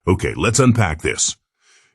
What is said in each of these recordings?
Okay, let's unpack this.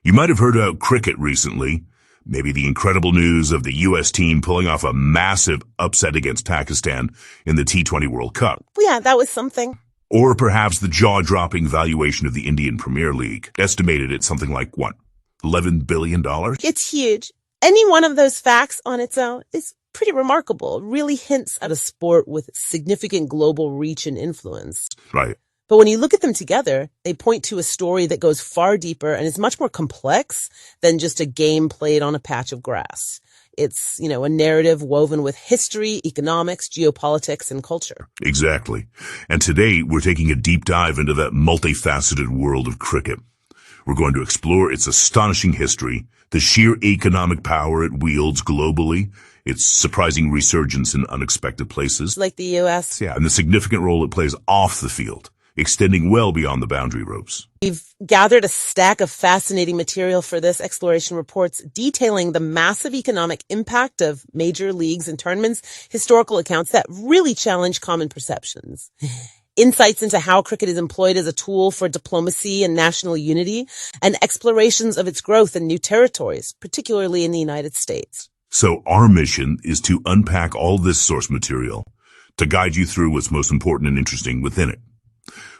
You might have heard about cricket recently. Maybe the incredible news of the U.S. team pulling off a massive upset against Pakistan in the T20 World Cup. Yeah, that was something. Or perhaps the jaw-dropping valuation of the Indian Premier League, estimated at something like, what, $11 billion? It's huge. Any one of those facts on its own is pretty remarkable. It really hints at a sport with significant global reach and influence. Right. But when you look at them together, they point to a story that goes far deeper and is much more complex than just a game played on a patch of grass. It's, a narrative woven with history, economics, geopolitics, and culture. Exactly. And today, we're taking a deep dive into that multifaceted world of cricket. We're going to explore its astonishing history, the sheer economic power it wields globally, its surprising resurgence in unexpected places. Like the U.S. Yeah, and the significant role it plays off the field, extending well beyond the boundary ropes. We've gathered a stack of fascinating material for this exploration, reports detailing the massive economic impact of major leagues and tournaments, historical accounts that really challenge common perceptions, insights into how cricket is employed as a tool for diplomacy and national unity, and explorations of its growth in new territories, particularly in the United States. So our mission is to unpack all this source material, to guide you through what's most important and interesting within it.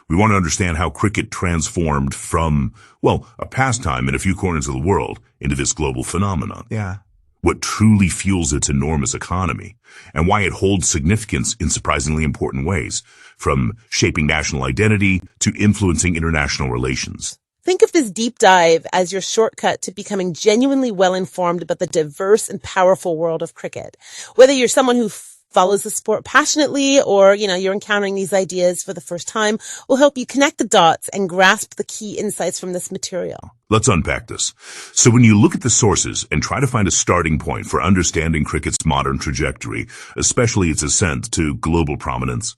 We want to understand how cricket transformed from, a pastime in a few corners of the world into this global phenomenon. Yeah. What truly fuels its enormous economy, and why it holds significance in surprisingly important ways, from shaping national identity to influencing international relations. Think of this deep dive as your shortcut to becoming genuinely well-informed about the diverse and powerful world of cricket. Whether you're someone who follows the sport passionately or, you're encountering these ideas for the first time, will help you connect the dots and grasp the key insights from this material. Let's unpack this. So when you look at the sources and try to find a starting point for understanding cricket's modern trajectory, especially its ascent to global prominence,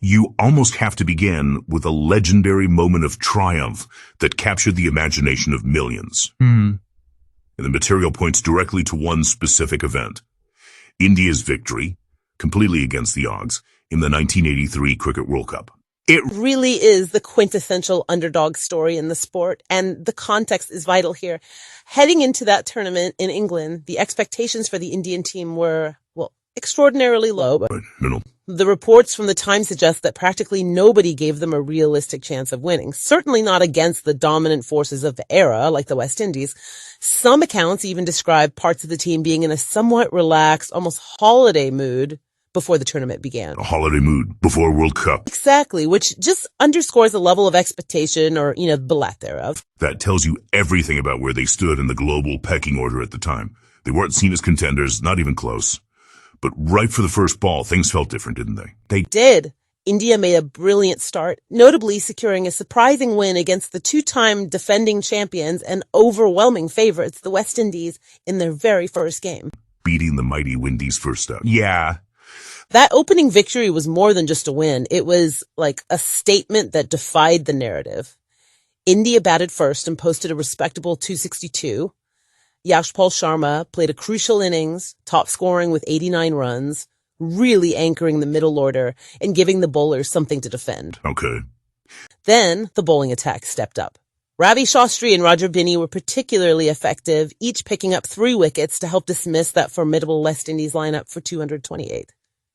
you almost have to begin with a legendary moment of triumph that captured the imagination of millions. And the material points directly to one specific event: India's victory, completely against the odds, in the 1983 Cricket World Cup. It really is the quintessential underdog story in the sport, and the context is vital here. Heading into that tournament in England, the expectations for the Indian team were, extraordinarily low. Right. The reports from the time suggest that practically nobody gave them a realistic chance of winning, certainly not against the dominant forces of the era, like the West Indies. Some accounts even describe parts of the team being in a somewhat relaxed, almost holiday mood before the tournament began. A holiday mood before World Cup. Exactly, which just underscores the level of expectation or, the lack thereof. That tells you everything about where they stood in the global pecking order at the time. They weren't seen as contenders, not even close. But right for the first ball, things felt different, didn't they? They did. India made a brilliant start, notably securing a surprising win against the two-time defending champions and overwhelming favorites, the West Indies, in their very first game. Beating the mighty Windies first up. Yeah. That opening victory was more than just a win. It was like a statement that defied the narrative. India batted first and posted a respectable 262. Yashpal Sharma played a crucial innings, top scoring with 89 runs, really anchoring the middle order and giving the bowlers something to defend. Okay. Then the bowling attack stepped up. Ravi Shastri and Roger Binney were particularly effective, each picking up 3 wickets to help dismiss that formidable West Indies lineup for 228.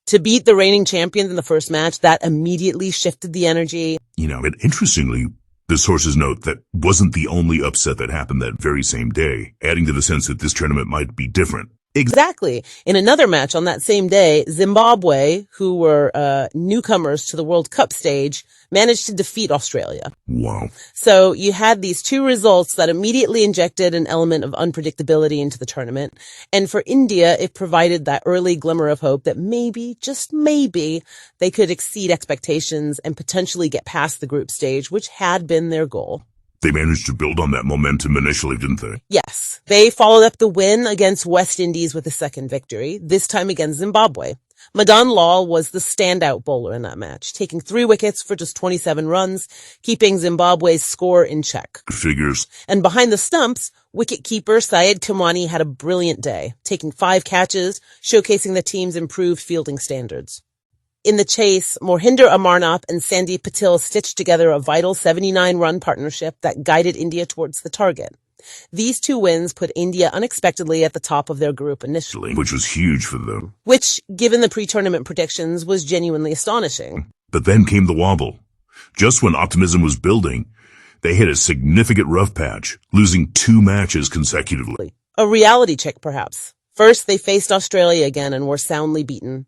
To beat the reigning champions in the first match, that immediately shifted the energy. And interestingly, the sources note that wasn't the only upset that happened that very same day, adding to the sense that this tournament might be different. Exactly. In another match on that same day, Zimbabwe, who were newcomers to the World Cup stage, managed to defeat Australia. Wow. So you had these 2 results that immediately injected an element of unpredictability into the tournament. And for India, it provided that early glimmer of hope that maybe, just maybe, they could exceed expectations and potentially get past the group stage, which had been their goal. They managed to build on that momentum initially, didn't they? Yes. They followed up the win against West Indies with a second victory, this time against Zimbabwe. Madan Lal was the standout bowler in that match, taking 3 wickets for just 27 runs, keeping Zimbabwe's score in check. Figures. And behind the stumps, wicketkeeper Syed Kamani had a brilliant day, taking 5 catches, showcasing the team's improved fielding standards. In the chase, Mohinder Amarnath and Sandeep Patil stitched together a vital 79-run partnership that guided India towards the target. These two wins put India unexpectedly at the top of their group initially, which was huge for them. Which, given the pre-tournament predictions, was genuinely astonishing. But then came the wobble. Just when optimism was building, they hit a significant rough patch, losing 2 matches consecutively. A reality check, perhaps. First, they faced Australia again and were soundly beaten.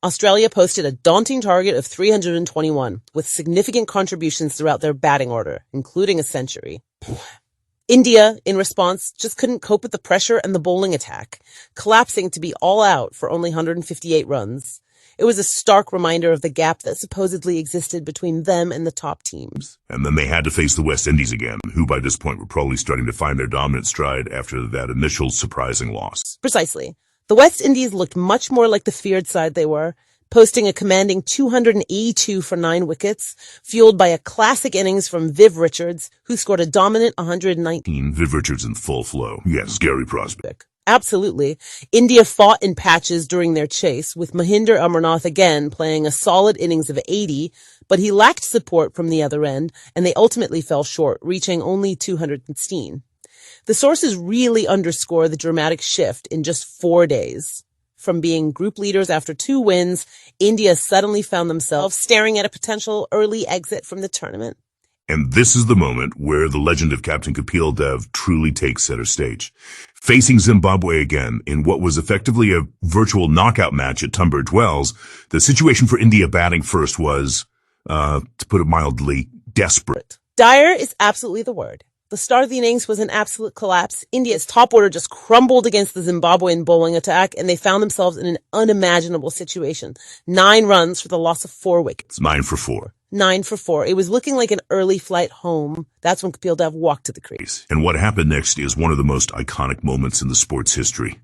Australia posted a daunting target of 321, with significant contributions throughout their batting order, including a century. India, in response, just couldn't cope with the pressure and the bowling attack, collapsing to be all out for only 158 runs. It was a stark reminder of the gap that supposedly existed between them and the top teams. And then they had to face the West Indies again, who by this point were probably starting to find their dominant stride after that initial surprising loss. Precisely. The West Indies looked much more like the feared side they were, posting a commanding 282 for 9 wickets, fueled by a classic innings from Viv Richards, who scored a dominant 119. Viv Richards in full flow. Yes, scary prospect. Absolutely. India fought in patches during their chase, with Mohinder Amarnath again playing a solid innings of 80, but he lacked support from the other end, and they ultimately fell short, reaching only 216. The sources really underscore the dramatic shift in just 4 days. From being group leaders after 2 wins, India suddenly found themselves staring at a potential early exit from the tournament. And this is the moment where the legend of Captain Kapil Dev truly takes center stage. Facing Zimbabwe again in what was effectively a virtual knockout match at Tunbridge Wells, the situation for India batting first was, to put it mildly, desperate. Dire is absolutely the word. The start of the innings was an absolute collapse. India's top order just crumbled against the Zimbabwean bowling attack, and they found themselves in an unimaginable situation. 9 runs for the loss of 4 wickets. 9 for 4. 9 for 4. It was looking like an early flight home. That's when Kapil Dev walked to the crease. And what happened next is one of the most iconic moments in the sport's history.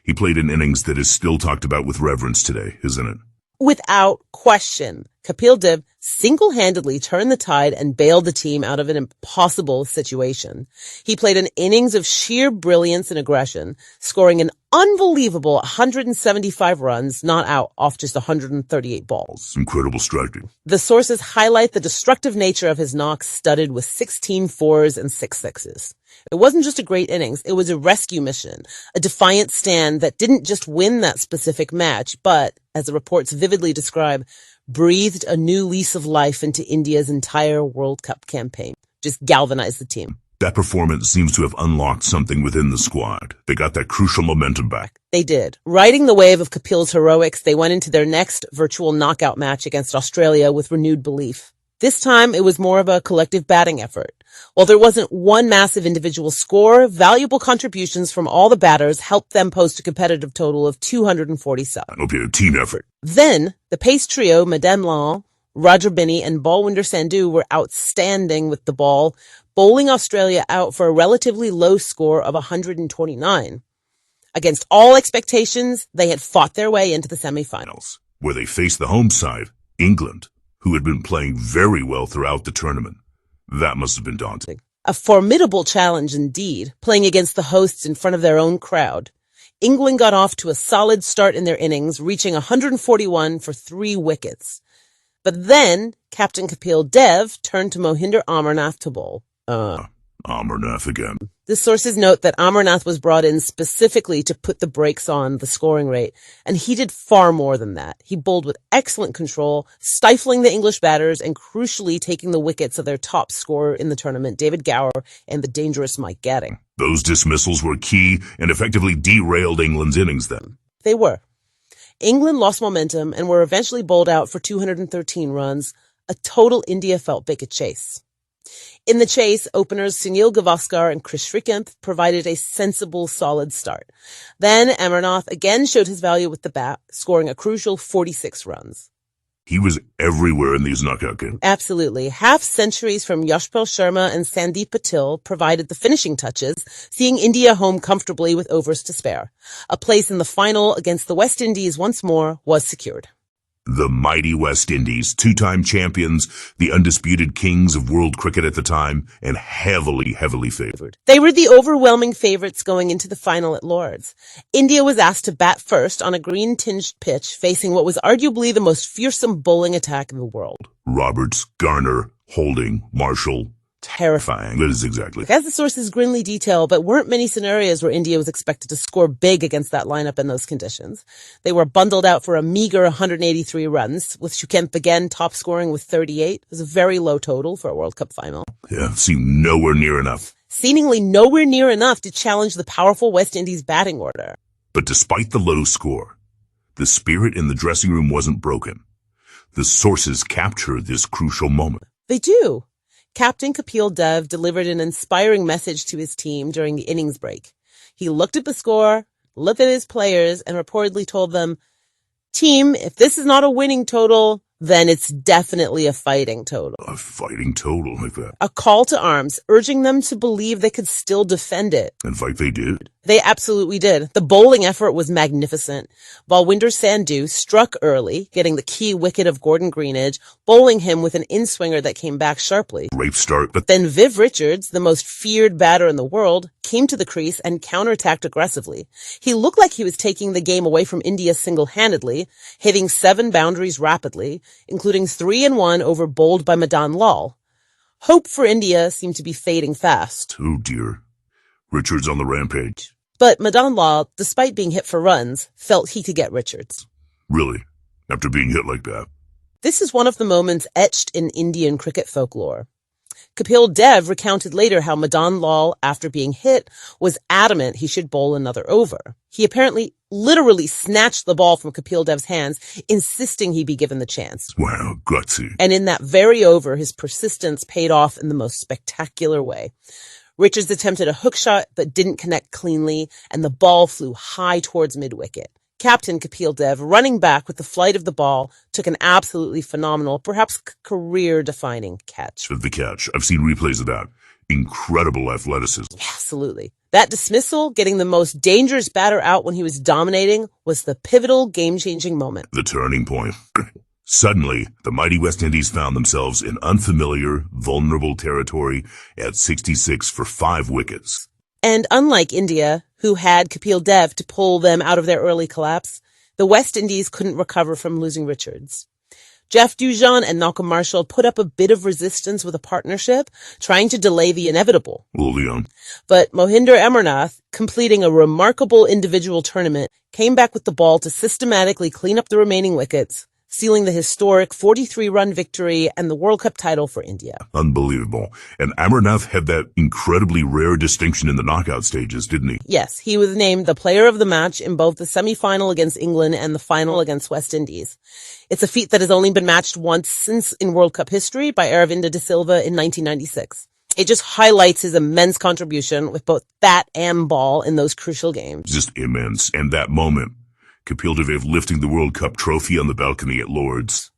He played an innings that is still talked about with reverence today, isn't it? Without question, Kapil Dev single-handedly turned the tide and bailed the team out of an impossible situation. He played an innings of sheer brilliance and aggression, scoring an unbelievable 175 runs, not out off just 138 balls. Incredible striking. The sources highlight the destructive nature of his knocks, studded with 16 fours and 6 sixes. It wasn't just a great innings, it was a rescue mission, a defiant stand that didn't just win that specific match, but, as the reports vividly describe, breathed a new lease of life into India's entire World Cup campaign. Just galvanized the team. That performance seems to have unlocked something within the squad. They got that crucial momentum back. They did. Riding the wave of Kapil's heroics, they went into their next virtual knockout match against Australia with renewed belief. This time, it was more of a collective batting effort. While there wasn't one massive individual score, valuable contributions from all the batters helped them post a competitive total of 247. Okay, a team effort. Then, the pace trio, Madame Lawn, Roger Binney, and Balwinder Sandhu were outstanding with the ball, bowling Australia out for a relatively low score of 129. Against all expectations, they had fought their way into the semifinals, where they faced the home side, England, who had been playing very well throughout the tournament. That must have been daunting. A formidable challenge indeed, playing against the hosts in front of their own crowd. England got off to a solid start in their innings, reaching 141 for 3 wickets. But then, Captain Kapil Dev turned to Mohinder Amarnath to bowl. Amarnath again. The sources note that Amarnath was brought in specifically to put the brakes on the scoring rate, and he did far more than that. He bowled with excellent control, stifling the English batters and crucially taking the wickets of their top scorer in the tournament, David Gower, and the dangerous Mike Gatting. Those dismissals were key and effectively derailed England's innings then. They were. England lost momentum and were eventually bowled out for 213 runs, a total India felt they could chase. In the chase, openers Sunil Gavaskar and Chris Srikanth provided a sensible, solid start. Then Amarnath again showed his value with the bat, scoring a crucial 46 runs. He was everywhere in these knockout games. Absolutely. Half centuries from Yashpal Sharma and Sandeep Patil provided the finishing touches, seeing India home comfortably with overs to spare. A place in the final against the West Indies once more was secured. The mighty West Indies, two-time champions, the undisputed kings of world cricket at the time, and heavily favored. They were the overwhelming favorites going into the final at Lord's. India was asked to bat first on a green-tinged pitch facing what was arguably the most fearsome bowling attack in the world. Roberts, Garner, Holding, Marshall. Terrifying. That is exactly. As the sources grimly detail, but weren't many scenarios where India was expected to score big against that lineup in those conditions. They were bundled out for a meager 183 runs, with Shukent again top scoring with 38. It was a very low total for a World Cup final. Yeah, seemed nowhere near enough. Seemingly nowhere near enough to challenge the powerful West Indies batting order. But despite the low score, the spirit in the dressing room wasn't broken. The sources capture this crucial moment. They do. Captain Kapil Dev delivered an inspiring message to his team during the innings break. He looked at the score, looked at his players, and reportedly told them, "Team, if this is not a winning total, then it's definitely a fighting total." A fighting total like that. A call to arms, urging them to believe they could still defend it. In fact, they did. They absolutely did. The bowling effort was magnificent. Balwinder Sandhu struck early, getting the key wicket of Gordon Greenidge, bowling him with an in-swinger that came back sharply. Great start. But then Viv Richards, the most feared batter in the world, came to the crease and counterattacked aggressively. He looked like he was taking the game away from India single-handedly, hitting 7 boundaries rapidly, including 3 and 1 over bowled by Madan Lal. Hope for India seemed to be fading fast. Oh dear. Richards on the rampage. But Madan Lal, despite being hit for runs, felt he could get Richards. Really? After being hit like that? This is one of the moments etched in Indian cricket folklore. Kapil Dev recounted later how Madan Lal, after being hit, was adamant he should bowl another over. He apparently literally snatched the ball from Kapil Dev's hands, insisting he be given the chance. Wow, gutsy. And in that very over, his persistence paid off in the most spectacular way. Richards attempted a hook shot but didn't connect cleanly, and the ball flew high towards mid-wicket. Captain Kapil Dev, running back with the flight of the ball, took an absolutely phenomenal, perhaps career-defining catch. The catch. I've seen replays of that. Incredible athleticism. Absolutely. That dismissal, getting the most dangerous batter out when he was dominating, was the pivotal, game-changing moment. The turning point. Suddenly, the mighty West Indies found themselves in unfamiliar, vulnerable territory at 66 for 5 wickets. And unlike India, who had Kapil Dev to pull them out of their early collapse, the West Indies couldn't recover from losing Richards. Jeff Dujon and Malcolm Marshall put up a bit of resistance with a partnership, trying to delay the inevitable. But Mohinder Amarnath, completing a remarkable individual tournament, came back with the ball to systematically clean up the remaining wickets, sealing the historic 43-run victory and the World Cup title for India. Unbelievable. And Amarnath had that incredibly rare distinction in the knockout stages, didn't he? Yes, he was named the player of the match in both the semi-final against England and the final against West Indies. It's a feat that has only been matched once since in World Cup history by Aravinda de Silva in 1996. It just highlights his immense contribution with both bat and ball in those crucial games. Just immense. And that moment, Kapil Dev lifting the World Cup trophy on the balcony at Lord's.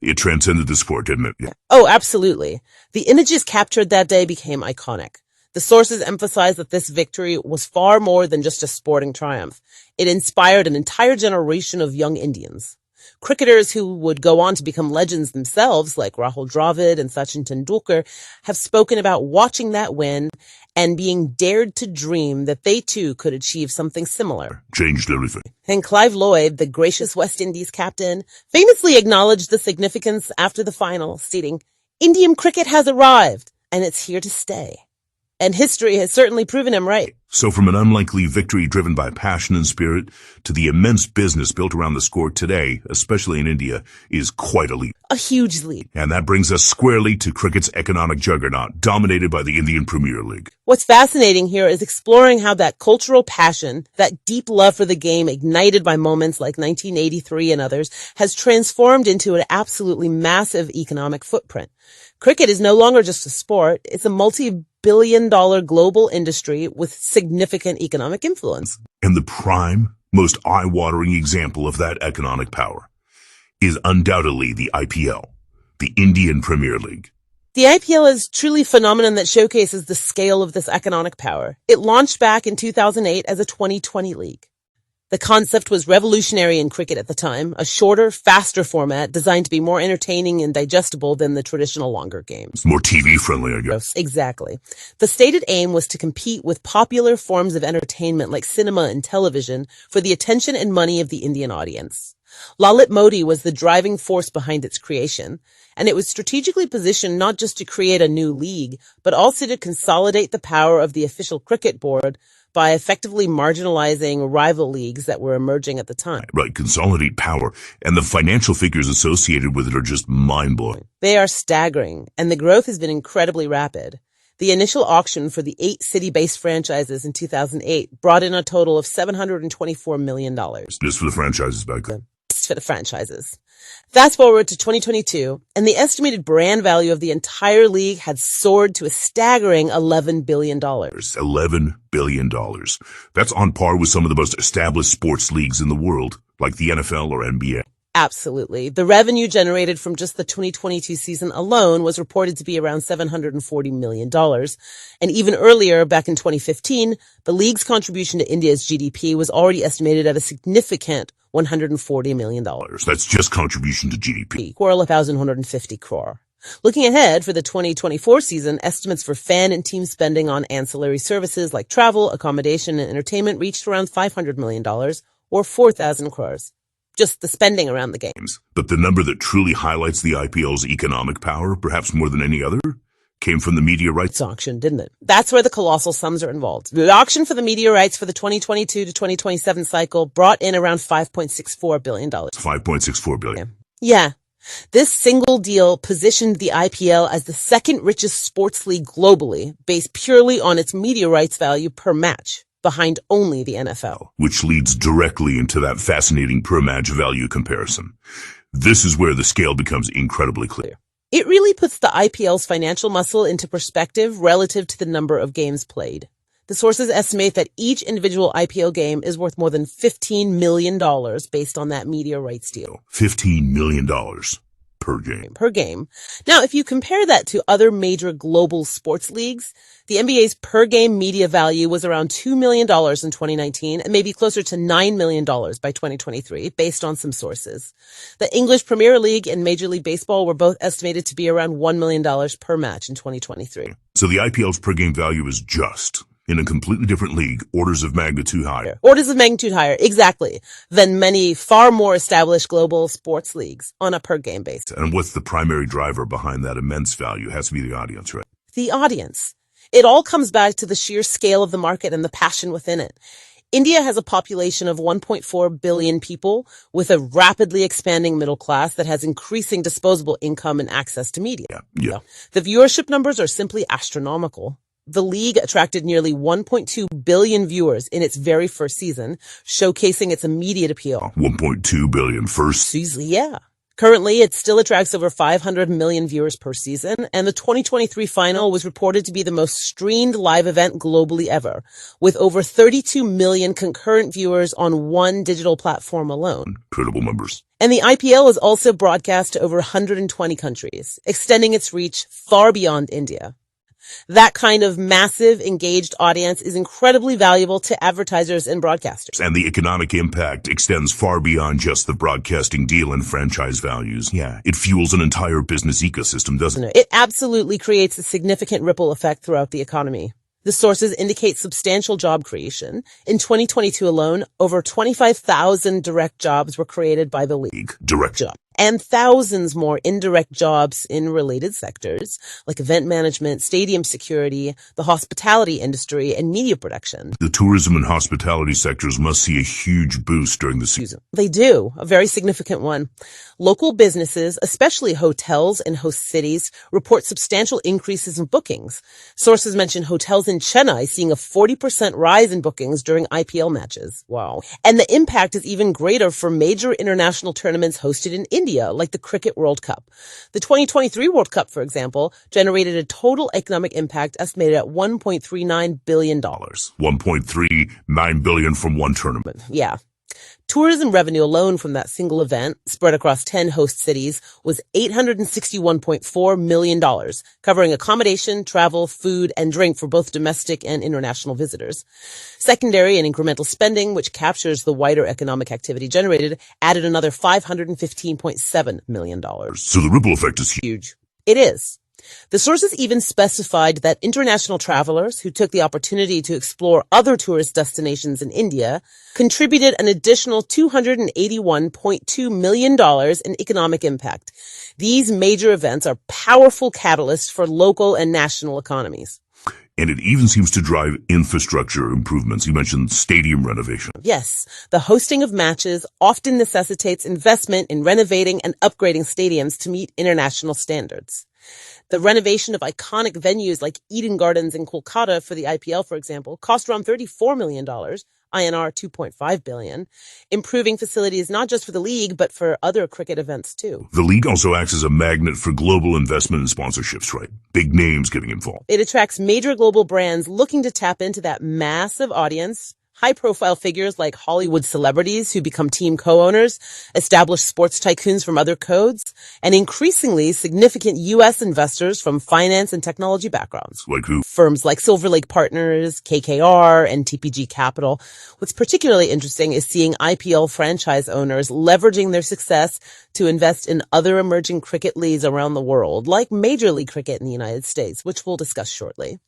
It transcended the sport, didn't it? Yeah. Oh, absolutely. The images captured that day became iconic. The sources emphasize that this victory was far more than just a sporting triumph. It inspired an entire generation of young Indians. Cricketers who would go on to become legends themselves, like Rahul Dravid and Sachin Tendulkar, have spoken about watching that win and being dared to dream that they too could achieve something similar. Changed everything. And Clive Lloyd, the gracious West Indies captain, famously acknowledged the significance after the final, stating, "Indian cricket has arrived, and it's here to stay." And history has certainly proven him right. So from an unlikely victory driven by passion and spirit to the immense business built around the score today, especially in India, is quite a leap. A huge leap. And that brings us squarely to cricket's economic juggernaut, dominated by the Indian Premier League. What's fascinating here is exploring how that cultural passion, that deep love for the game ignited by moments like 1983 and others, has transformed into an absolutely massive economic footprint. Cricket is no longer just a sport, it's a multi-billion-dollar global industry with significant economic influence. And the prime, most eye-watering example of that economic power is undoubtedly the IPL, the Indian Premier League. The IPL is truly a phenomenon that showcases the scale of this economic power. It launched back in 2008 as a 2020 league. The concept was revolutionary in cricket at the time, a shorter, faster format designed to be more entertaining and digestible than the traditional longer games. More TV-friendly, I guess. Exactly. The stated aim was to compete with popular forms of entertainment like cinema and television for the attention and money of the Indian audience. Lalit Modi was the driving force behind its creation, and it was strategically positioned not just to create a new league, but also to consolidate the power of the official cricket board by effectively marginalizing rival leagues that were emerging at the time. Right, consolidate power, and the financial figures associated with it are just mind-blowing. They are staggering, and the growth has been incredibly rapid. The initial auction for the 8 city-based franchises in 2008 brought in a total of $724 million. Just for the franchises back then. For the franchises. Fast forward to 2022, and the estimated brand value of the entire league had soared to a staggering $11 billion. $11 billion. That's on par with some of the most established sports leagues in the world, like the NFL or NBA. Absolutely. The revenue generated from just the 2022 season alone was reported to be around $740 million. And even earlier, back in 2015, the league's contribution to India's GDP was already estimated at a significant $140 million. That's just contribution to GDP. Or 1,150 crore. Looking ahead for the 2024 season, estimates for fan and team spending on ancillary services like travel, accommodation, and entertainment reached around $500 million, or 4,000 crores. Just the spending around the games. But the number that truly highlights the IPL's economic power, perhaps more than any other, came from the media rights auction, didn't it? That's where the colossal sums are involved. The auction for the media rights for the 2022 to 2027 cycle brought in around $5.64 billion. $5.64 billion. Yeah. This single deal positioned the IPL as the second richest sports league globally, based purely on its media rights value per match, behind only the NFL. Which leads directly into that fascinating per match value comparison. This is where the scale becomes incredibly clear. It really puts the IPL's financial muscle into perspective relative to the number of games played. The sources estimate that each individual IPL game is worth more than $15 million based on that media rights deal. $15 million per game. Now, if you compare that to other major global sports leagues, the NBA's per game media value was around $2 million in 2019 and maybe closer to $9 million by 2023, based on some sources. The English Premier League and Major League Baseball were both estimated to be around $1 million per match in 2023. So the IPL's per game value is just, in a completely different league, orders of magnitude higher. Orders of magnitude higher, exactly, than many far more established global sports leagues on a per game basis. And what's the primary driver behind that immense value? It has to be the audience, right? The audience. It all comes back to the sheer scale of the market and the passion within it. India has a population of 1.4 billion people with a rapidly expanding middle class that has increasing disposable income and access to media. Yeah. The viewership numbers are simply astronomical. The league attracted nearly 1.2 billion viewers in its very first season, showcasing its immediate appeal. 1.2 billion first season? Yeah. Currently, it still attracts over 500 million viewers per season, and the 2023 final was reported to be the most streamed live event globally ever, with over 32 million concurrent viewers on one digital platform alone. Incredible numbers. And the IPL is also broadcast to over 120 countries, extending its reach far beyond India. That kind of massive, engaged audience is incredibly valuable to advertisers and broadcasters. And the economic impact extends far beyond just the broadcasting deal and franchise values. Yeah, it fuels an entire business ecosystem, doesn't it? It absolutely creates a significant ripple effect throughout the economy. The sources indicate substantial job creation. In 2022 alone, over 25,000 direct jobs were created by the league. Direct job. And thousands more indirect jobs in related sectors like event management, stadium security, the hospitality industry, and media production. The tourism and hospitality sectors must see a huge boost during the season. They do, a very significant one. Local businesses, especially hotels and host cities, report substantial increases in bookings. Sources mention hotels in Chennai seeing a 40% rise in bookings during IPL matches. Wow. And the impact is even greater for major international tournaments hosted in India, like the Cricket World Cup. The 2023 World Cup, for example, generated a total economic impact estimated at $1.39 billion. $1.39 billion from one tournament. Yeah. Tourism revenue alone from that single event, spread across 10 host cities, was $861.4 million, covering accommodation, travel, food, and drink for both domestic and international visitors. Secondary and incremental spending, which captures the wider economic activity generated, added another $515.7 million. So the ripple effect is Huge. It is. The sources even specified that international travelers who took the opportunity to explore other tourist destinations in India contributed an additional $281.2 million in economic impact. These major events are powerful catalysts for local and national economies. And it even seems to drive infrastructure improvements. You mentioned stadium renovation. Yes, the hosting of matches often necessitates investment in renovating and upgrading stadiums to meet international standards. The renovation of iconic venues like Eden Gardens in Kolkata for the IPL, for example, cost around $34 million, INR 2.5 billion, improving facilities not just for the league, but for other cricket events too. The league also acts as a magnet for global investment and sponsorships, right? Big names getting involved. It attracts major global brands looking to tap into that massive audience. High-profile figures like Hollywood celebrities who become team co-owners, established sports tycoons from other codes, and increasingly significant U.S. investors from finance and technology backgrounds. Like who? Firms like Silver Lake Partners, KKR, and TPG Capital. What's particularly interesting is seeing IPL franchise owners leveraging their success to invest in other emerging cricket leagues around the world, like Major League Cricket in the United States, which we'll discuss shortly.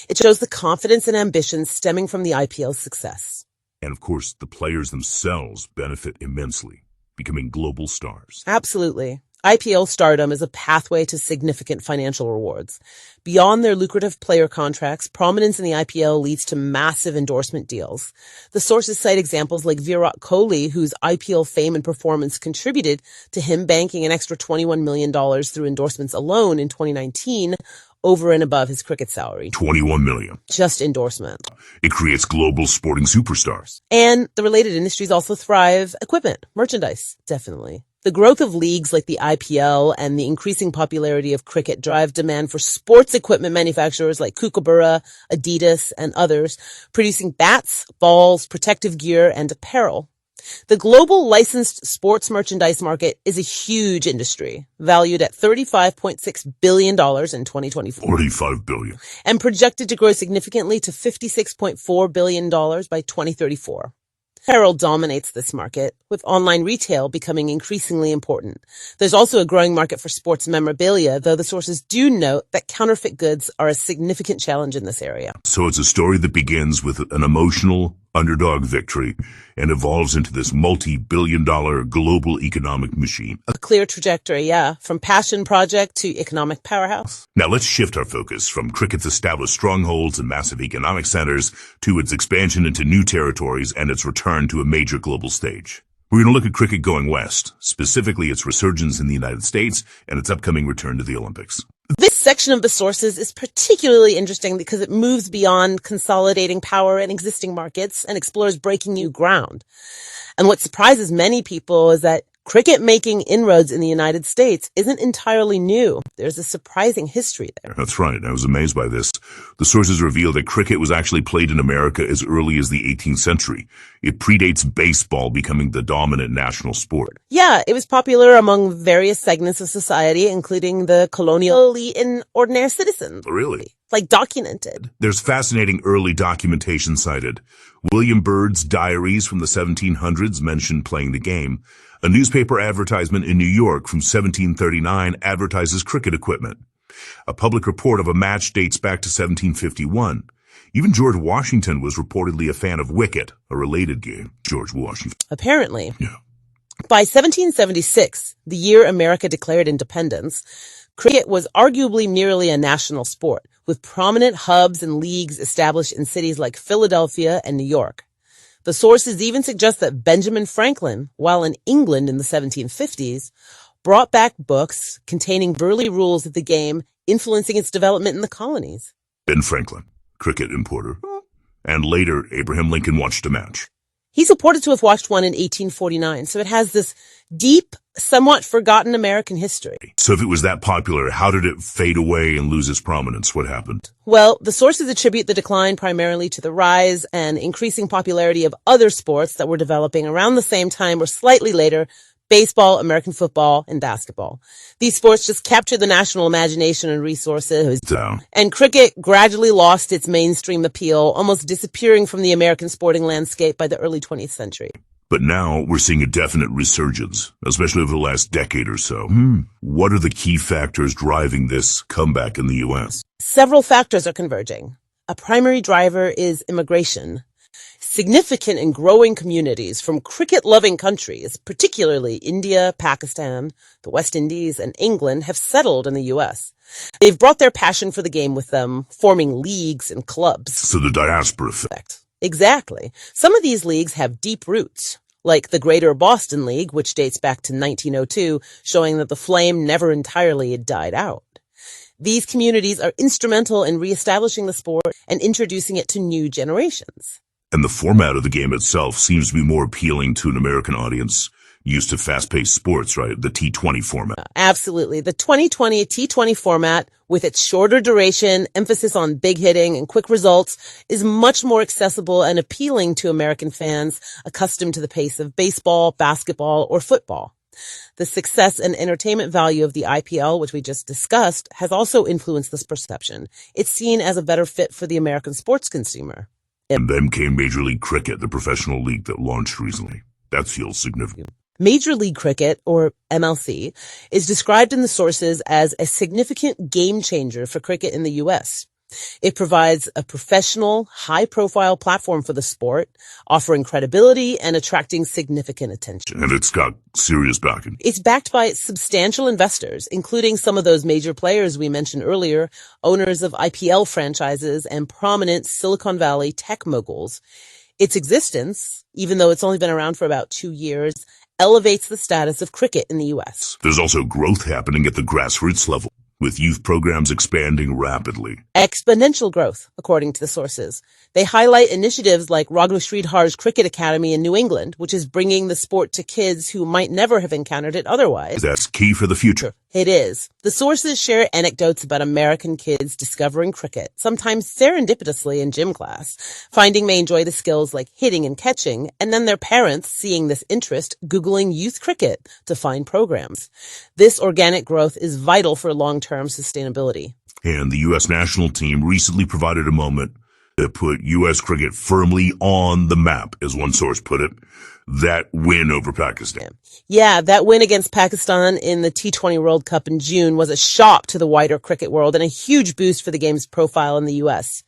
It shows the confidence and ambition stemming from the IPL's success. And of course, the players themselves benefit immensely, becoming global stars. Absolutely. IPL stardom is a pathway to significant financial rewards. Beyond their lucrative player contracts, prominence in the IPL leads to massive endorsement deals. The sources cite examples like Virat Kohli, whose IPL fame and performance contributed to him banking an extra $21 million through endorsements alone in 2019, over and above his cricket salary. $21 million. Just endorsement. It creates global sporting superstars. And the related industries also thrive. Equipment, merchandise, definitely. The growth of leagues like the IPL and the increasing popularity of cricket drive demand for sports equipment manufacturers like Kookaburra, Adidas, and others, producing bats, balls, protective gear, and apparel. The global licensed sports merchandise market is a huge industry, valued at $35.6 billion in 2024. $45 billion. And projected to grow significantly to $56.4 billion by 2034. Apparel dominates this market, with online retail becoming increasingly important. There's also a growing market for sports memorabilia, though the sources do note that counterfeit goods are a significant challenge in this area. So it's a story that begins with an emotional underdog victory and evolves into this multi-billion-dollar global economic machine. A clear trajectory, yeah, from passion project to economic powerhouse. Now let's shift our focus from cricket's established strongholds and massive economic centers to its expansion into new territories and its return to a major global stage. We're going to look at cricket going west, specifically its resurgence in the United States and its upcoming return to the Olympics. This section of the sources is particularly interesting because it moves beyond consolidating power in existing markets and explores breaking new ground. And what surprises many people is that cricket making inroads in the United States isn't entirely new. There's a surprising history there. That's right. I was amazed by this. The sources reveal that cricket was actually played in America as early as the 18th century. It predates baseball becoming the dominant national sport. Yeah, it was popular among various segments of society, including the colonial elite and ordinary citizens. Really? Like documented. There's fascinating early documentation cited. William Byrd's diaries from the 1700s mention playing the game. A newspaper advertisement in New York from 1739 advertises cricket equipment. A public report of a match dates back to 1751. Even George Washington was reportedly a fan of wicket, a related game. George Washington. Apparently. Yeah. By 1776, the year America declared independence, cricket was arguably merely a national sport, with prominent hubs and leagues established in cities like Philadelphia and New York. The sources even suggest that Benjamin Franklin, while in England in the 1750s, brought back books containing early rules of the game, influencing its development in the colonies. Ben Franklin, cricket importer. And later, Abraham Lincoln watched a match. He's reported to have watched one in 1849, so it has this deep somewhat forgotten American history. So if it was that popular, how did it fade away and lose its prominence? What happened? Well, the sources attribute the decline primarily to the rise and increasing popularity of other sports that were developing around the same time or slightly later: baseball, American football, and basketball. These sports just captured the national imagination and resources. And cricket gradually lost its mainstream appeal, almost disappearing from the American sporting landscape by the early 20th century. But now we're seeing a definite resurgence, especially over the last decade or so. What are the key factors driving this comeback in the U.S.? Several factors are converging. A primary driver is immigration. Significant and growing communities from cricket-loving countries, particularly India, Pakistan, the West Indies, and England, have settled in the U.S. They've brought their passion for the game with them, forming leagues and clubs. So the diaspora effect. Exactly. Some of these leagues have deep roots, like the Greater Boston League, which dates back to 1902, showing that the flame never entirely had died out. These communities are instrumental in reestablishing the sport and introducing it to new generations. And the format of the game itself seems to be more appealing to an American audience used to fast-paced sports, right? The T20 format. Absolutely. The 2020 T20 format, with its shorter duration, emphasis on big hitting and quick results, is much more accessible and appealing to American fans accustomed to the pace of baseball, basketball, or football. The success and entertainment value of the IPL, which we just discussed, has also influenced this perception. It's seen as a better fit for the American sports consumer. And then came Major League Cricket, the professional league that launched recently. That feels significant. Major League Cricket, or MLC, is described in the sources as a significant game changer for cricket in the U.S. It provides a professional, high-profile platform for the sport, offering credibility and attracting significant attention. And it's got serious backing. It's backed by substantial investors, including some of those major players we mentioned earlier, owners of IPL franchises and prominent Silicon Valley tech moguls. Its existence, even though it's only been around for about 2 years, elevates the status of cricket in the U.S. There's also growth happening at the grassroots level, with youth programs expanding rapidly. Exponential growth, according to the sources. They highlight initiatives like Raghu Sridhar's Cricket Academy in New England, which is bringing the sport to kids who might never have encountered it otherwise. That's key for the future. It is. The sources share anecdotes about American kids discovering cricket, sometimes serendipitously in gym class, finding they enjoy the skills like hitting and catching, and then their parents, seeing this interest, Googling youth cricket to find programs. This organic growth is vital for long-term sustainability. And the U.S. national team recently provided a moment that put U.S. cricket firmly on the map, as one source put it. That win over Pakistan. Yeah, that win against Pakistan in the T20 World Cup in June was a shock to the wider cricket world and a huge boost for the game's profile in the U.S.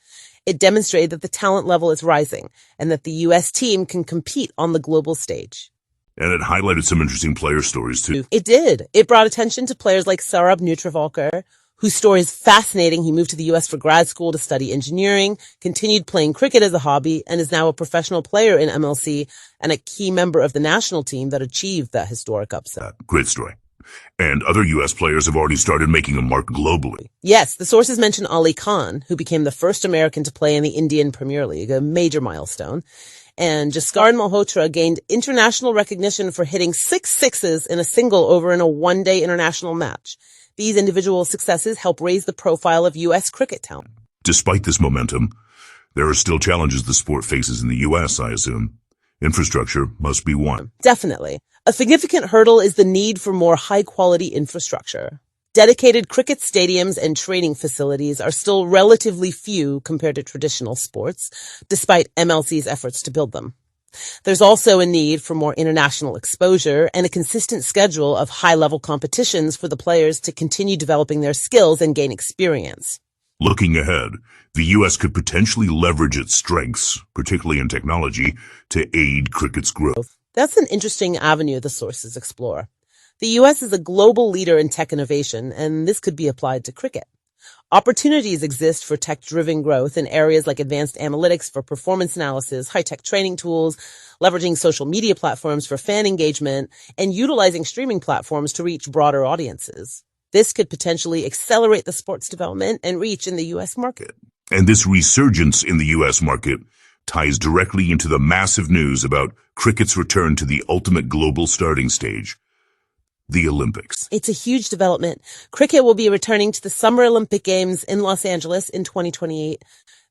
It demonstrated that the talent level is rising and that the U.S. team can compete on the global stage. And it highlighted some interesting player stories, too. It did. It brought attention to players like Saurabh Netravalkar, whose story is fascinating. He moved to the U.S. for grad school to study engineering, continued playing cricket as a hobby, and is now a professional player in MLC and a key member of the national team that achieved that historic upset. Great story. And other U.S. players have already started making a mark globally. Yes, the sources mention Ali Khan, who became the first American to play in the Indian Premier League, a major milestone. And Jaskar Malhotra gained international recognition for hitting 6 sixes in a single over in a one-day international match. These individual successes help raise the profile of U.S. cricket talent. Despite this momentum, there are still challenges the sport faces in the U.S., I assume. Infrastructure must be one. Definitely. A significant hurdle is the need for more high-quality infrastructure. Dedicated cricket stadiums and training facilities are still relatively few compared to traditional sports, despite MLC's efforts to build them. There's also a need for more international exposure and a consistent schedule of high-level competitions for the players to continue developing their skills and gain experience. Looking ahead, the U.S. could potentially leverage its strengths, particularly in technology, to aid cricket's growth. That's an interesting avenue the sources explore. The U.S. is a global leader in tech innovation, and this could be applied to cricket. Opportunities exist for tech-driven growth in areas like advanced analytics for performance analysis, high-tech training tools, leveraging social media platforms for fan engagement, and utilizing streaming platforms to reach broader audiences. This could potentially accelerate the sport's development and reach in the U.S. market. And this resurgence in the U.S. market ties directly into the massive news about cricket's return to the ultimate global starting stage. The Olympics. It's a huge development. Cricket will be returning to the Summer Olympic Games in Los Angeles in 2028.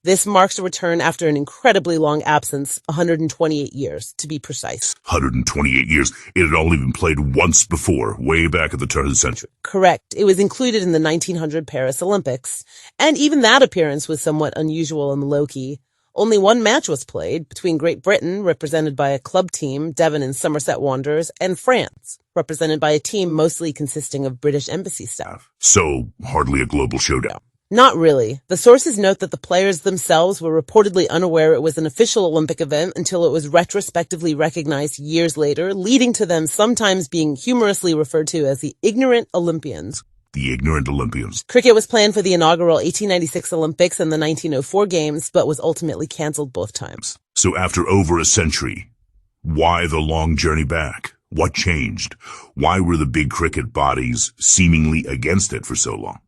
This marks a return after an incredibly long absence, 128 years, to be precise. 128 years. It had only been played once before, way back at the turn of the century. Correct. It was included in the 1900 Paris Olympics. And even that appearance was somewhat unusual and low-key. Only one match was played between Great Britain, represented by a club team, Devon and Somerset Wanderers, and France, represented by a team mostly consisting of British embassy staff. So, hardly a global showdown. Not really. The sources note that the players themselves were reportedly unaware it was an official Olympic event until it was retrospectively recognized years later, leading to them sometimes being humorously referred to as the ignorant Olympians. The ignorant Olympians. Cricket was planned for the inaugural 1896 Olympics and the 1904 Games, but was ultimately cancelled both times. So after over a century, why the long journey back? What changed? Why were the big cricket bodies seemingly against it for so long?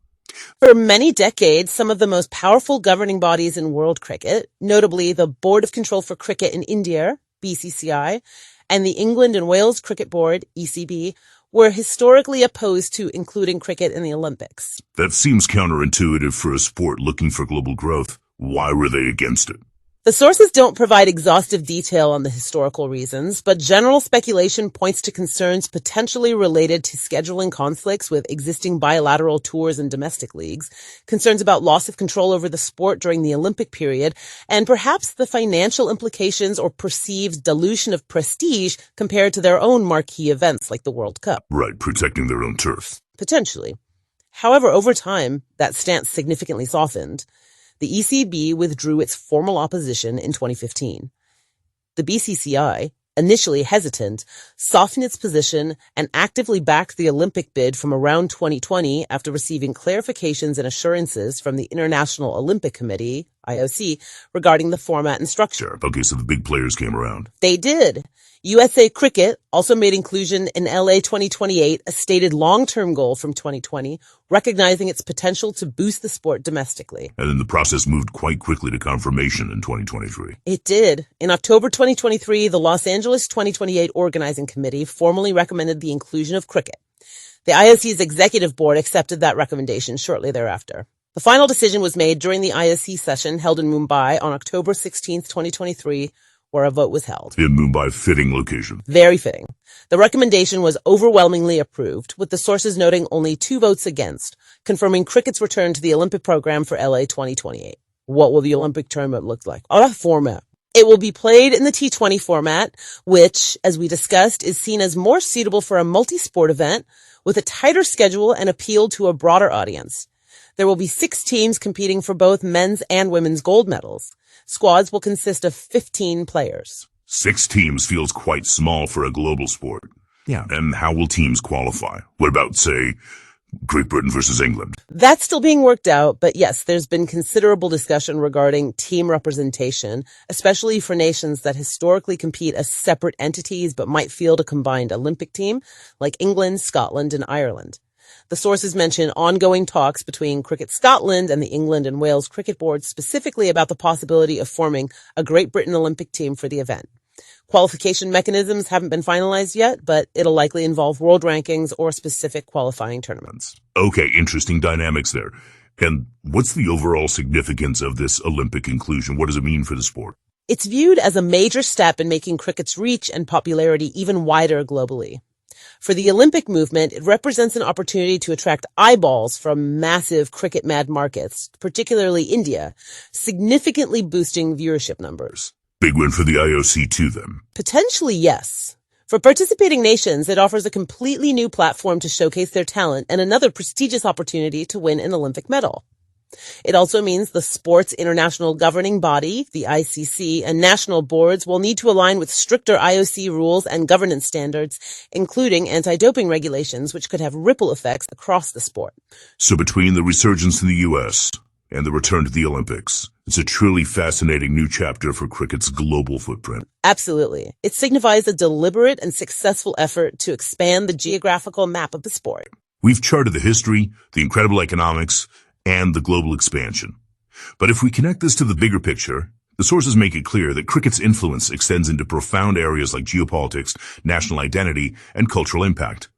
For many decades, some of the most powerful governing bodies in world cricket, notably the Board of Control for Cricket in India, BCCI, and the England and Wales Cricket Board, ECB, were historically opposed to including cricket in the Olympics. That seems counterintuitive for a sport looking for global growth. Why were they against it? The sources don't provide exhaustive detail on the historical reasons, but general speculation points to concerns potentially related to scheduling conflicts with existing bilateral tours and domestic leagues, concerns about loss of control over the sport during the Olympic period, and perhaps the financial implications or perceived dilution of prestige compared to their own marquee events like the World Cup. Right, protecting their own turf. Potentially. However, over time, that stance significantly softened. The ECB withdrew its formal opposition in 2015. The BCCI, initially hesitant, softened its position and actively backed the Olympic bid from around 2020 after receiving clarifications and assurances from the International Olympic Committee, IOC, regarding the format and structure. Okay, so the big players came around. They did. USA Cricket also made inclusion in LA 2028 a stated long-term goal from 2020, recognizing its potential to boost the sport domestically. And then the process moved quite quickly to confirmation in 2023. It did. In October 2023, the Los Angeles 2028 Organizing Committee formally recommended the inclusion of cricket. The IOC's executive board accepted that recommendation shortly thereafter. The final decision was made during the IOC session held in Mumbai on October 16, 2023, where a vote was held. In Mumbai, fitting location. Very fitting. The recommendation was overwhelmingly approved, with the sources noting only 2 votes against, confirming cricket's return to the Olympic program for LA 2028. What will the Olympic tournament look like? That format. It will be played in the T20 format, which, as we discussed, is seen as more suitable for a multi-sport event with a tighter schedule and appeal to a broader audience. There will be 6 teams competing for both men's and women's gold medals. Squads will consist of 15 players. 6 teams feels quite small for a global sport. Yeah. And how will teams qualify? What about, say, Great Britain versus England? That's still being worked out, but yes, there's been considerable discussion regarding team representation, especially for nations that historically compete as separate entities but might field a combined Olympic team, like England, Scotland, and Ireland. The sources mention ongoing talks between Cricket Scotland and the England and Wales Cricket Board specifically about the possibility of forming a Great Britain Olympic team for the event. Qualification mechanisms haven't been finalized yet, but it'll likely involve world rankings or specific qualifying tournaments. Okay, interesting dynamics there. And what's the overall significance of this Olympic inclusion? What does it mean for the sport? It's viewed as a major step in making cricket's reach and popularity even wider globally. For the Olympic movement, it represents an opportunity to attract eyeballs from massive cricket-mad markets, particularly India, significantly boosting viewership numbers. Big win for the IOC too, then. Potentially, yes. For participating nations, it offers a completely new platform to showcase their talent and another prestigious opportunity to win an Olympic medal. It also means the sport's international governing body, the ICC, and national boards will need to align with stricter IOC rules and governance standards, including anti-doping regulations, which could have ripple effects across the sport. So between the resurgence in the U.S. and the return to the Olympics, it's a truly fascinating new chapter for cricket's global footprint. Absolutely. It signifies a deliberate and successful effort to expand the geographical map of the sport. We've charted the history, the incredible economics, and the global expansion. But if we connect this to the bigger picture, the sources make it clear that cricket's influence extends into profound areas like geopolitics, national identity, and cultural impact.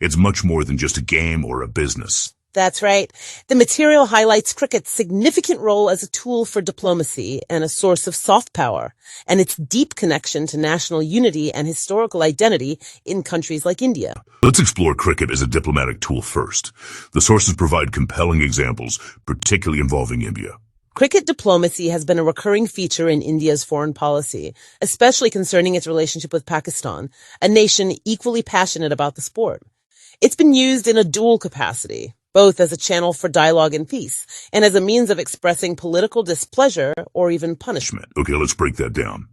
It's much more than just a game or a business. That's right. The material highlights cricket's significant role as a tool for diplomacy and a source of soft power, and its deep connection to national unity and historical identity in countries like India. Let's explore cricket as a diplomatic tool first. The sources provide compelling examples, particularly involving India. Cricket diplomacy has been a recurring feature in India's foreign policy, especially concerning its relationship with Pakistan, a nation equally passionate about the sport. It's been used in a dual capacity, both as a channel for dialogue and peace, and as a means of expressing political displeasure or even punishment. Okay, let's break that down.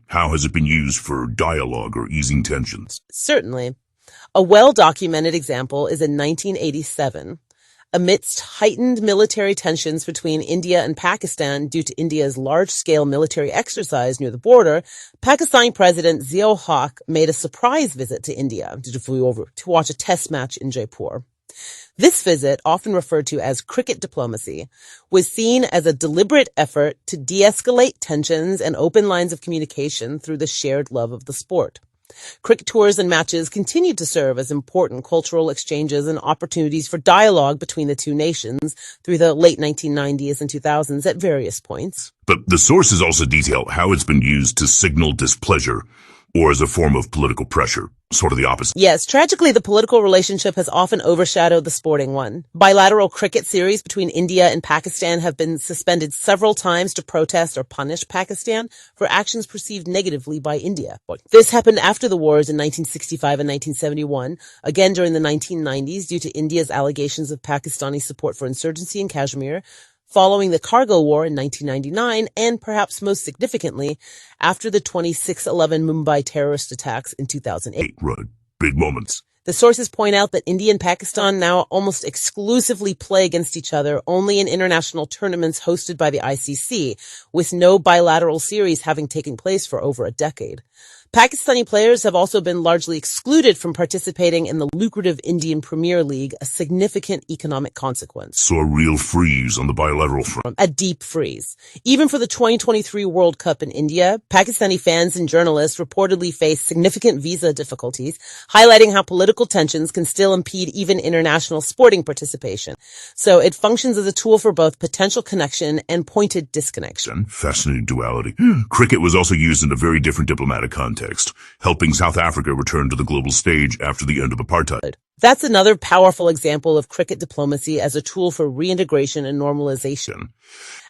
How has it been used for dialogue or easing tensions? Certainly. A well-documented example is in 1987. Amidst heightened military tensions between India and Pakistan due to India's large-scale military exercise near the border, Pakistani President Zia-ul-Haq made a surprise visit to India to watch a test match in Jaipur. This visit, often referred to as cricket diplomacy, was seen as a deliberate effort to de-escalate tensions and open lines of communication through the shared love of the sport. Cricket tours and matches continued to serve as important cultural exchanges and opportunities for dialogue between the two nations through the late 1990s and 2000s at various points. But the sources also detail how it's been used to signal displeasure or as a form of political pressure, sort of the opposite. Yes, tragically, the political relationship has often overshadowed the sporting one. Bilateral cricket series between India and Pakistan have been suspended several times to protest or punish Pakistan for actions perceived negatively by India. This happened after the wars in 1965 and 1971, again during the 1990s due to India's allegations of Pakistani support for insurgency in Kashmir, following the Kargil War in 1999, and perhaps most significantly, after the 26/11 Mumbai terrorist attacks in 2008. Right. Big moments. The sources point out that India and Pakistan now almost exclusively play against each other only in international tournaments hosted by the ICC, with no bilateral series having taken place for over a decade. Pakistani players have also been largely excluded from participating in the lucrative Indian Premier League, a significant economic consequence. So a real freeze on the bilateral front. A deep freeze. Even for the 2023 World Cup in India, Pakistani fans and journalists reportedly face significant visa difficulties, highlighting how political tensions can still impede even international sporting participation. So it functions as a tool for both potential connection and pointed disconnection. Fascinating duality. Cricket was also used in a very different diplomatic context, helping South Africa return to the global stage after the end of apartheid. That's another powerful example of cricket diplomacy as a tool for reintegration and normalization.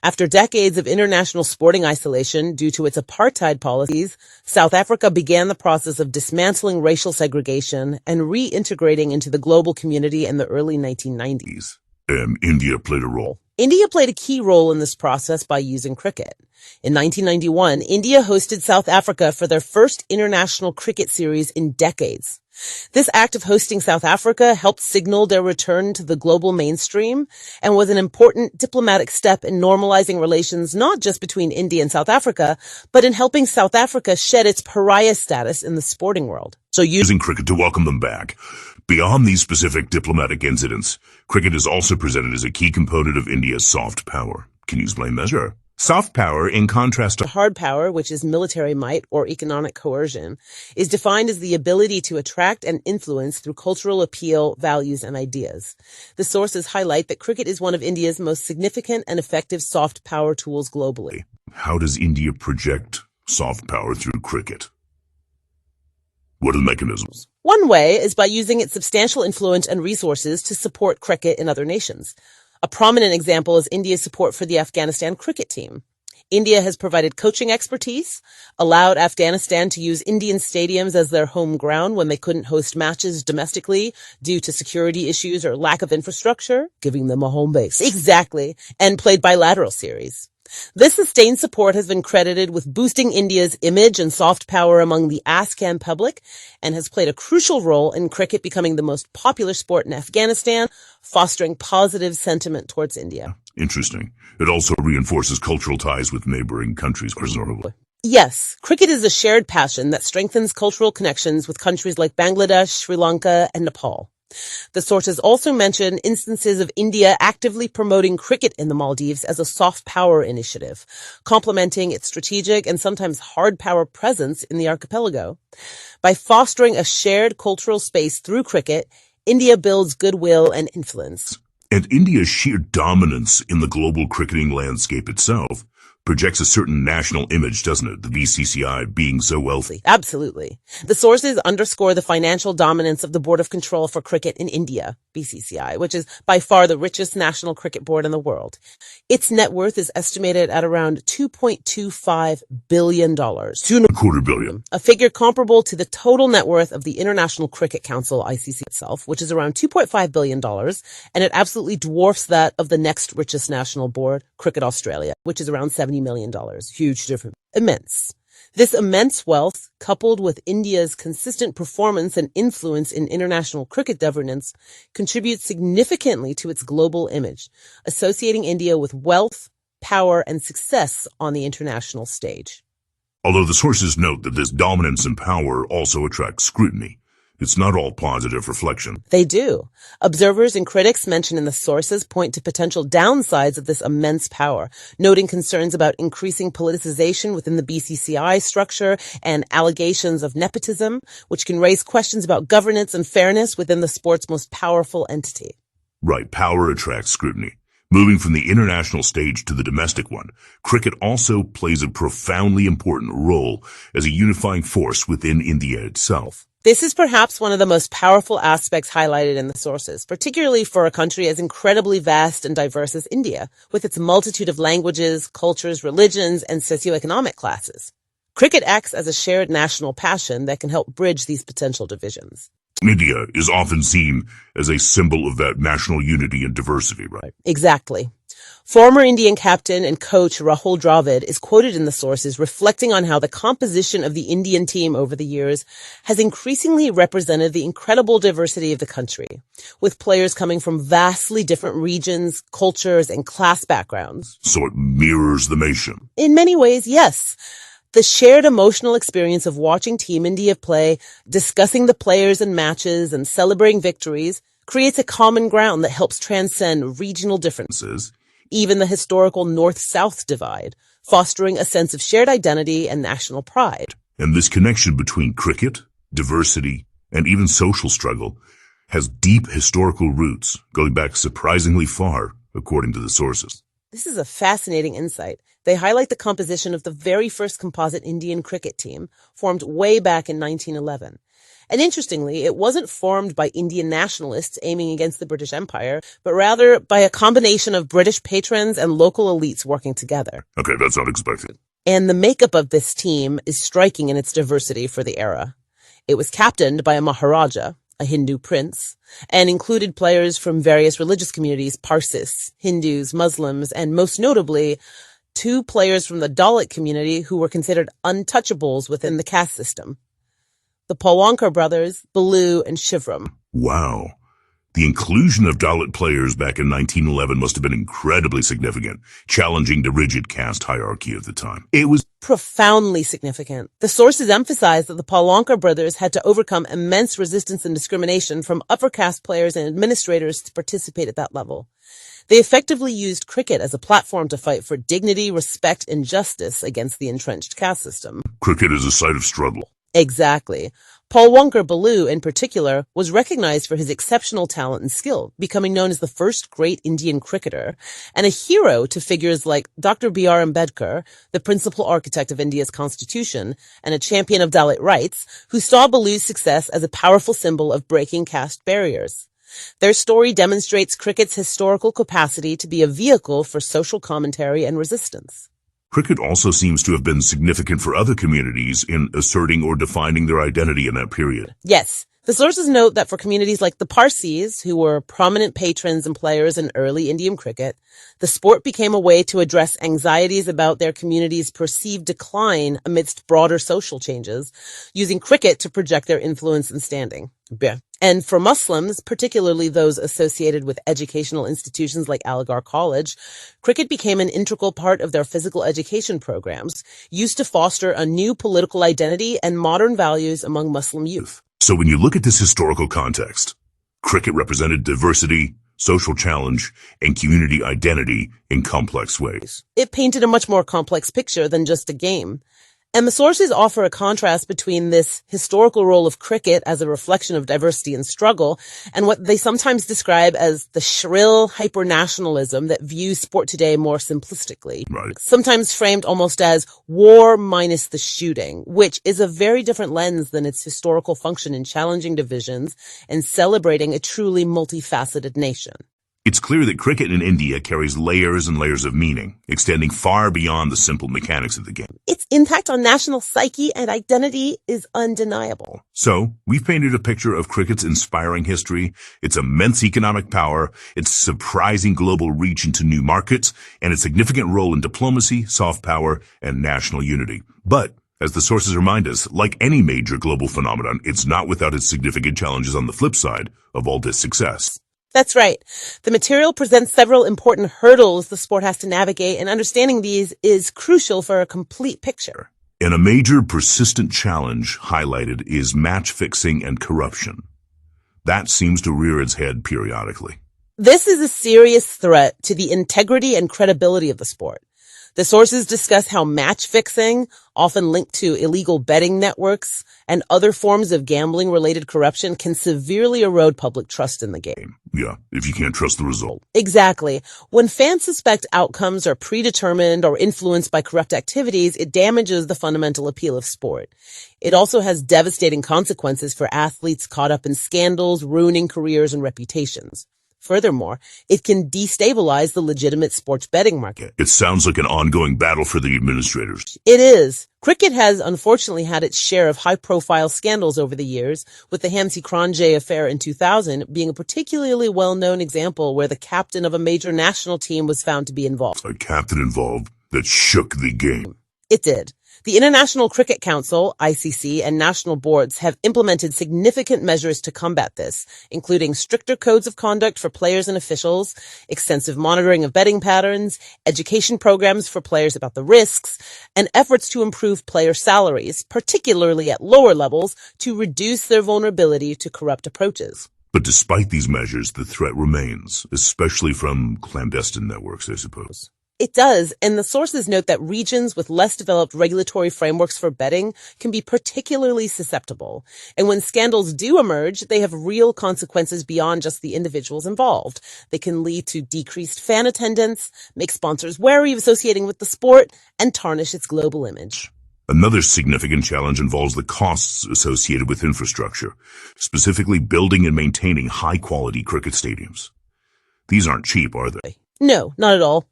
After decades of international sporting isolation due to its apartheid policies, South Africa began the process of dismantling racial segregation and reintegrating into the global community in the early 1990s. And India played a role. India played a key role in this process by using cricket. In 1991, India hosted South Africa for their first international cricket series in decades. This act of hosting South Africa helped signal their return to the global mainstream and was an important diplomatic step in normalizing relations not just between India and South Africa, but in helping South Africa shed its pariah status in the sporting world. So using cricket to welcome them back. Beyond these specific diplomatic incidents, cricket is also presented as a key component of India's soft power. Can you explain that? Sure. Soft power, in contrast to hard power, which is military might or economic coercion, is defined as the ability to attract and influence through cultural appeal, values, and ideas. The sources highlight that cricket is one of India's most significant and effective soft power tools globally. How does India project soft power through cricket? What are the mechanisms? One way is by using its substantial influence and resources to support cricket in other nations. A prominent example is India's support for the Afghanistan cricket team. India has provided coaching expertise, allowed Afghanistan to use Indian stadiums as their home ground when they couldn't host matches domestically due to security issues or lack of infrastructure, giving them a home base. Exactly. And played bilateral series. This sustained support has been credited with boosting India's image and soft power among the Afghan public and has played a crucial role in cricket becoming the most popular sport in Afghanistan, fostering positive sentiment towards India. Interesting. It also reinforces cultural ties with neighboring countries, presumably. Yes, cricket is a shared passion that strengthens cultural connections with countries like Bangladesh, Sri Lanka, and Nepal. The sources also mention instances of India actively promoting cricket in the Maldives as a soft power initiative, complementing its strategic and sometimes hard power presence in the archipelago. By fostering a shared cultural space through cricket, India builds goodwill and influence. And India's sheer dominance in the global cricketing landscape itself projects a certain national image, doesn't it? The BCCI being so wealthy. Absolutely. The sources underscore the financial dominance of the Board of Control for Cricket in India, BCCI, which is by far the richest national cricket board in the world. Its net worth is estimated at around $2.25 billion. $2.25 billion. A figure comparable to the total net worth of the International Cricket Council, ICC itself, which is around $2.5 billion, and it absolutely dwarfs that of the next richest national board, Cricket Australia, which is around $70 million. Huge difference. Immense. This immense wealth, coupled with India's consistent performance and influence in international cricket governance, contributes significantly to its global image, associating India with wealth, power, and success on the international stage. Although the sources note that this dominance and power also attracts scrutiny, it's not all positive reflection. They do. Observers and critics mentioned in the sources point to potential downsides of this immense power, noting concerns about increasing politicization within the BCCI structure and allegations of nepotism, which can raise questions about governance and fairness within the sport's most powerful entity. Right, power attracts scrutiny. Moving from the international stage to the domestic one, cricket also plays a profoundly important role as a unifying force within India itself. This is perhaps one of the most powerful aspects highlighted in the sources, particularly for a country as incredibly vast and diverse as India, with its multitude of languages, cultures, religions, and socioeconomic classes. Cricket acts as a shared national passion that can help bridge these potential divisions. India is often seen as a symbol of that national unity and diversity, right? Exactly. Former Indian captain and coach Rahul Dravid is quoted in the sources reflecting on how the composition of the Indian team over the years has increasingly represented the incredible diversity of the country, with players coming from vastly different regions, cultures, and class backgrounds. So it mirrors the nation. In many ways, yes. The shared emotional experience of watching Team India play, discussing the players and matches, and celebrating victories creates a common ground that helps transcend regional differences, even the historical North-South divide, fostering a sense of shared identity and national pride. And this connection between cricket, diversity, and even social struggle has deep historical roots, going back surprisingly far, according to the sources. This is a fascinating insight. They highlight the composition of the very first composite Indian cricket team, formed way back in 1911. And interestingly, it wasn't formed by Indian nationalists aiming against the British Empire, but rather by a combination of British patrons and local elites working together. Okay, that's unexpected. And the makeup of this team is striking in its diversity for the era. It was captained by a Maharaja, a Hindu prince, and included players from various religious communities, Parsis, Hindus, Muslims, and most notably, 2 players from the Dalit community who were considered untouchables within the caste system. The Pawwankar brothers, Balu, and Shivram. Wow. The inclusion of Dalit players back in 1911 must have been incredibly significant, challenging the rigid caste hierarchy of the time. It was profoundly significant. The sources emphasize that the Pawwankar brothers had to overcome immense resistance and discrimination from upper caste players and administrators to participate at that level. They effectively used cricket as a platform to fight for dignity, respect, and justice against the entrenched caste system. Cricket is a site of struggle. Exactly. Pawwankar Balu, in particular, was recognized for his exceptional talent and skill, becoming known as the first great Indian cricketer, and a hero to figures like Dr. B.R. Ambedkar, the principal architect of India's constitution, and a champion of Dalit rights, who saw Balu's success as a powerful symbol of breaking caste barriers. Their story demonstrates cricket's historical capacity to be a vehicle for social commentary and resistance. Cricket also seems to have been significant for other communities in asserting or defining their identity in that period. Yes. The sources note that for communities like the Parsis, who were prominent patrons and players in early Indian cricket, the sport became a way to address anxieties about their community's perceived decline amidst broader social changes, using cricket to project their influence and standing. And for Muslims, particularly those associated with educational institutions like Aligarh College, cricket became an integral part of their physical education programs, used to foster a new political identity and modern values among Muslim youth. So when you look at this historical context, cricket represented diversity, social challenge, and community identity in complex ways. It painted a much more complex picture than just a game. And the sources offer a contrast between this historical role of cricket as a reflection of diversity and struggle and what they sometimes describe as the shrill hyper-nationalism that views sport today more simplistically. Right. Sometimes framed almost as war minus the shooting, which is a very different lens than its historical function in challenging divisions and celebrating a truly multifaceted nation. It's clear that cricket in India carries layers and layers of meaning, extending far beyond the simple mechanics of the game. Its impact on national psyche and identity is undeniable. So, we've painted a picture of cricket's inspiring history, its immense economic power, its surprising global reach into new markets, and its significant role in diplomacy, soft power, and national unity. But, as the sources remind us, like any major global phenomenon, it's not without its significant challenges on the flip side of all this success. That's right. The material presents several important hurdles the sport has to navigate, and understanding these is crucial for a complete picture. And a major persistent challenge highlighted is match fixing and corruption. That seems to rear its head periodically. This is a serious threat to the integrity and credibility of the sport. The sources discuss how match fixing, often linked to illegal betting networks and other forms of gambling-related corruption, can severely erode public trust in the game. Yeah, if you can't trust the result. Exactly. When fans suspect outcomes are predetermined or influenced by corrupt activities, it damages the fundamental appeal of sport. It also has devastating consequences for athletes caught up in scandals, ruining careers and reputations. Furthermore, it can destabilize the legitimate sports betting market. It sounds like an ongoing battle for the administrators. It is. Cricket has unfortunately had its share of high-profile scandals over the years, with the Hamsi Kranjay affair in 2000 being a particularly well-known example where the captain of a major national team was found to be involved. A captain involved that shook the game. It did. The International Cricket Council, ICC, and national boards have implemented significant measures to combat this, including stricter codes of conduct for players and officials, extensive monitoring of betting patterns, education programs for players about the risks, and efforts to improve player salaries, particularly at lower levels, to reduce their vulnerability to corrupt approaches. But despite these measures, the threat remains, especially from clandestine networks, I suppose. It does, and the sources note that regions with less developed regulatory frameworks for betting can be particularly susceptible. And when scandals do emerge, they have real consequences beyond just the individuals involved. They can lead to decreased fan attendance, make sponsors wary of associating with the sport, and tarnish its global image. Another significant challenge involves the costs associated with infrastructure, specifically building and maintaining high-quality cricket stadiums. These aren't cheap, are they? No, not at all.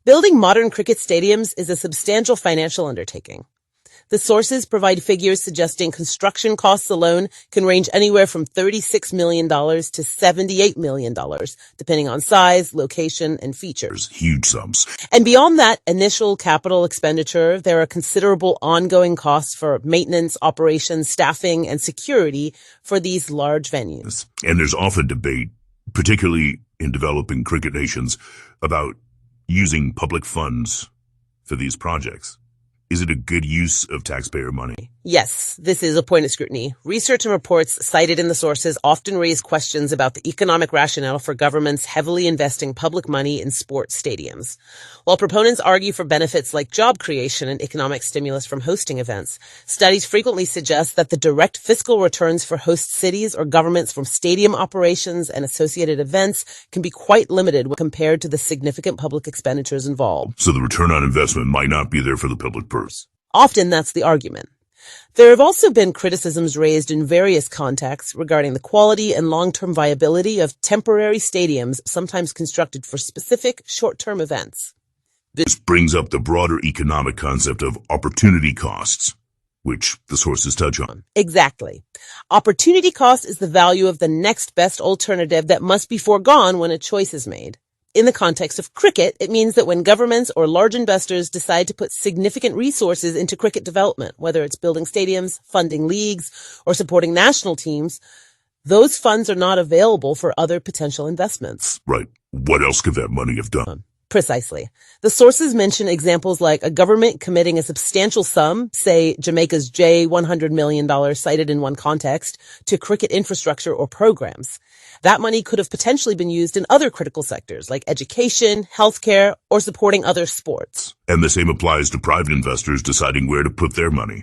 Building modern cricket stadiums is a substantial financial undertaking. The sources provide figures suggesting construction costs alone can range anywhere from $36 million to $78 million, depending on size, location, and features. Huge sums. And beyond that initial capital expenditure, there are considerable ongoing costs for maintenance, operations, staffing, and security for these large venues. And there's often debate, particularly in developing cricket nations, about using public funds for these projects. Is it a good use of taxpayer money? Yes, this is a point of scrutiny. Research and reports cited in the sources often raise questions about the economic rationale for governments heavily investing public money in sports stadiums. While proponents argue for benefits like job creation and economic stimulus from hosting events, studies frequently suggest that the direct fiscal returns for host cities or governments from stadium operations and associated events can be quite limited when compared to the significant public expenditures involved. So the return on investment might not be there for the public purse. Often that's the argument. There have also been criticisms raised in various contexts regarding the quality and long-term viability of temporary stadiums, sometimes constructed for specific short-term events. This brings up the broader economic concept of opportunity costs, which the sources touch on. Exactly. Opportunity cost is the value of the next best alternative that must be foregone when a choice is made. In the context of cricket, it means that when governments or large investors decide to put significant resources into cricket development, whether it's building stadiums, funding leagues, or supporting national teams, those funds are not available for other potential investments. Right. What else could that money have done? Precisely. The sources mention examples like a government committing a substantial sum, say Jamaica's $100 million cited in one context, to cricket infrastructure or programs. That money could have potentially been used in other critical sectors like education, healthcare, or supporting other sports. And the same applies to private investors deciding where to put their money.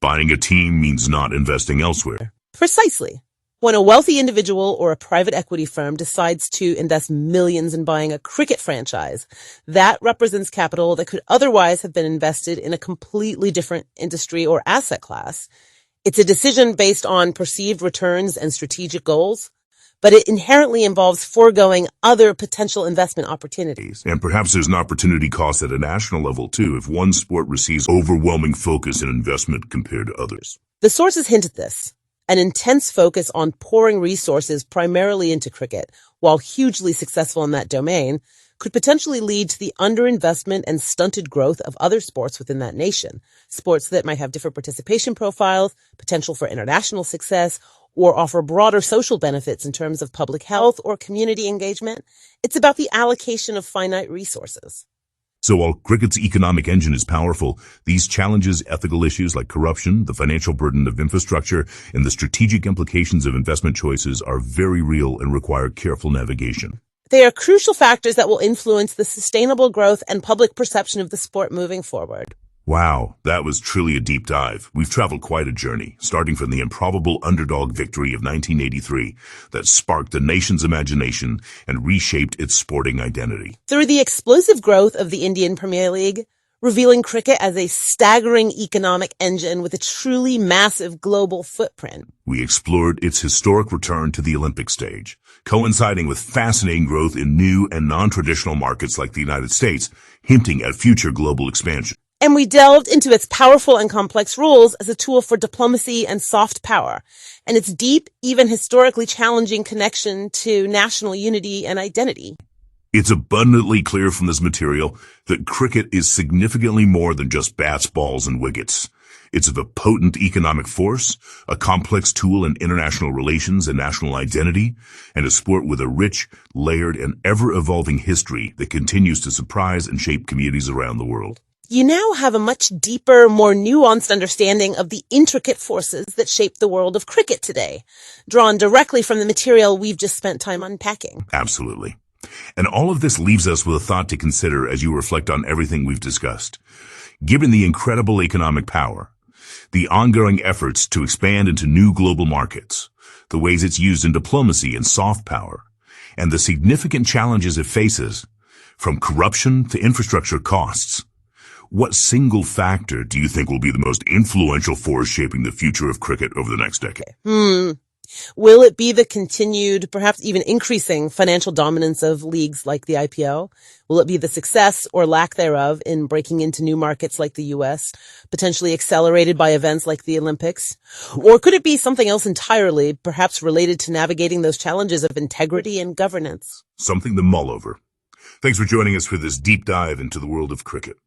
Buying a team means not investing elsewhere. Precisely. When a wealthy individual or a private equity firm decides to invest millions in buying a cricket franchise, that represents capital that could otherwise have been invested in a completely different industry or asset class. It's a decision based on perceived returns and strategic goals, but it inherently involves foregoing other potential investment opportunities. And perhaps there's an opportunity cost at a national level too if one sport receives overwhelming focus and investment compared to others. The sources hint at this. An intense focus on pouring resources primarily into cricket, while hugely successful in that domain, could potentially lead to the underinvestment and stunted growth of other sports within that nation. Sports that might have different participation profiles, potential for international success, or offer broader social benefits in terms of public health or community engagement. It's about the allocation of finite resources. So while cricket's economic engine is powerful, these challenges, ethical issues like corruption, the financial burden of infrastructure, and the strategic implications of investment choices are very real and require careful navigation. They are crucial factors that will influence the sustainable growth and public perception of the sport moving forward. Wow, that was truly a deep dive. We've traveled quite a journey, starting from the improbable Underdog victory of 1983 that sparked the nation's imagination and reshaped its sporting identity. Through the explosive growth of the Indian Premier League, revealing cricket as a staggering economic engine with a truly massive global footprint. We explored its historic return to the Olympic stage, coinciding with fascinating growth in new and non-traditional markets like the United States, hinting at future global expansion. And we delved into its powerful and complex rules as a tool for diplomacy and soft power, and its deep, even historically challenging connection to national unity and identity. It's abundantly clear from this material that cricket is significantly more than just bats, balls, and wickets. It's a potent economic force, a complex tool in international relations and national identity, and a sport with a rich, layered, and ever-evolving history that continues to surprise and shape communities around the world. You now have a much deeper, more nuanced understanding of the intricate forces that shape the world of cricket today, drawn directly from the material we've just spent time unpacking. Absolutely. And all of this leaves us with a thought to consider as you reflect on everything we've discussed. Given the incredible economic power, the ongoing efforts to expand into new global markets, the ways it's used in diplomacy and soft power, and the significant challenges it faces, from corruption to infrastructure costs, what single factor do you think will be the most influential force shaping the future of cricket over the next decade? Will it be the continued, perhaps even increasing financial dominance of leagues like the IPL? Will it be the success or lack thereof in breaking into new markets like the US, potentially accelerated by events like the Olympics? Or could it be something else entirely, perhaps related to navigating those challenges of integrity and governance? Something to mull over. Thanks for joining us for this deep dive into the world of cricket.